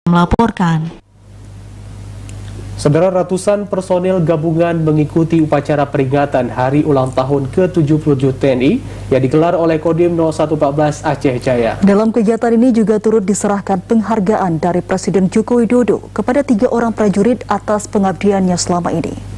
melaporkan. Saudara, ratusan personil gabungan mengikuti upacara peringatan Hari Ulang Tahun ke-77 TNI yang digelar oleh Kodim 0114 Aceh Jaya. Dalam kegiatan ini juga turut diserahkan penghargaan dari Presiden Joko Widodo kepada 3 orang prajurit atas pengabdiannya selama ini.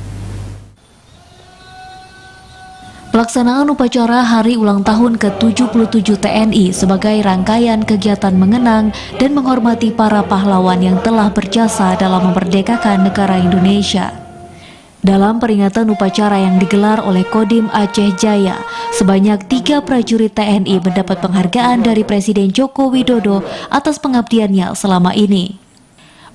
Pelaksanaan upacara Hari Ulang Tahun ke-77 TNI sebagai rangkaian kegiatan mengenang dan menghormati para pahlawan yang telah berjasa dalam memerdekakan negara Indonesia. Dalam peringatan upacara yang digelar oleh Kodim Aceh Jaya, sebanyak 3 prajurit TNI mendapat penghargaan dari Presiden Joko Widodo atas pengabdiannya selama ini.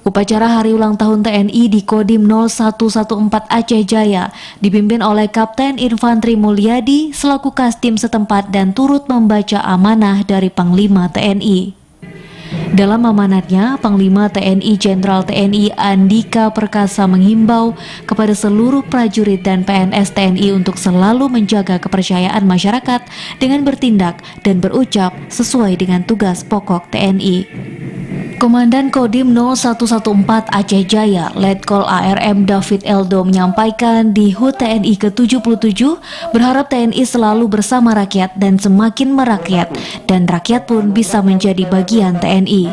Upacara Hari Ulang Tahun TNI di Kodim 0114 Aceh Jaya dipimpin oleh Kapten Infantri Mulyadi selaku Kastim setempat dan turut membaca amanah dari Panglima TNI. Dalam amanatnya, Panglima TNI Jenderal TNI Andika Perkasa menghimbau kepada seluruh prajurit dan PNS TNI untuk selalu menjaga kepercayaan masyarakat dengan bertindak dan berucap sesuai dengan tugas pokok TNI. Komandan Kodim 0114 Aceh Jaya, Letkol ARM David Eldo menyampaikan di HUT TNI ke-77 berharap TNI selalu bersama rakyat dan semakin merakyat dan rakyat pun bisa menjadi bagian TNI.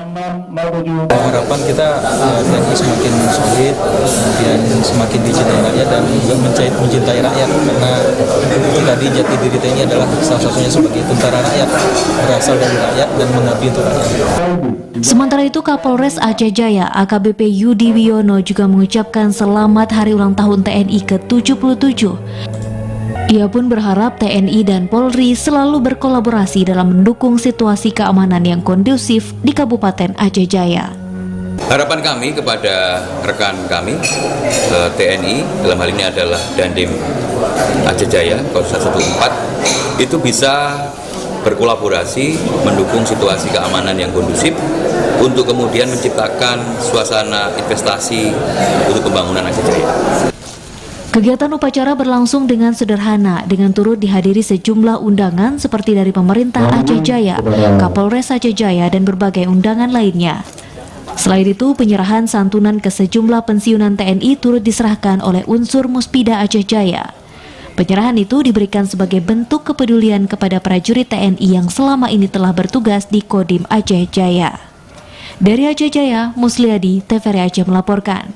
Harapan kita TNI semakin solid, kemudian semakin dicintai rakyat dan juga mencintai rakyat, karena itu tadi jati diri TNI adalah salah satunya sebagai tentara rakyat, berasal dari rakyat dan mengabdi untuk rakyat. Sementara itu, Kapolres Aceh Jaya AKBP Yudi Wiono juga mengucapkan selamat Hari Ulang Tahun TNI ke-77. Ia pun berharap TNI dan Polri selalu berkolaborasi dalam mendukung situasi keamanan yang kondusif di Kabupaten Aceh Jaya. Harapan kami kepada rekan kami TNI, dalam hal ini adalah Dandim Aceh Jaya, Kodim 114, itu bisa berkolaborasi mendukung situasi keamanan yang kondusif untuk kemudian menciptakan suasana investasi untuk pembangunan Aceh Jaya. Kegiatan upacara berlangsung dengan sederhana dengan turut dihadiri sejumlah undangan seperti dari pemerintah Aceh Jaya, Kapolres Aceh Jaya dan berbagai undangan lainnya. Selain itu, penyerahan santunan ke sejumlah pensiunan TNI turut diserahkan oleh unsur Muspida Aceh Jaya. Penyerahan itu diberikan sebagai bentuk kepedulian kepada prajurit TNI yang selama ini telah bertugas di Kodim Aceh Jaya. Dari Aceh Jaya, Musliadi, TVRI Aceh melaporkan.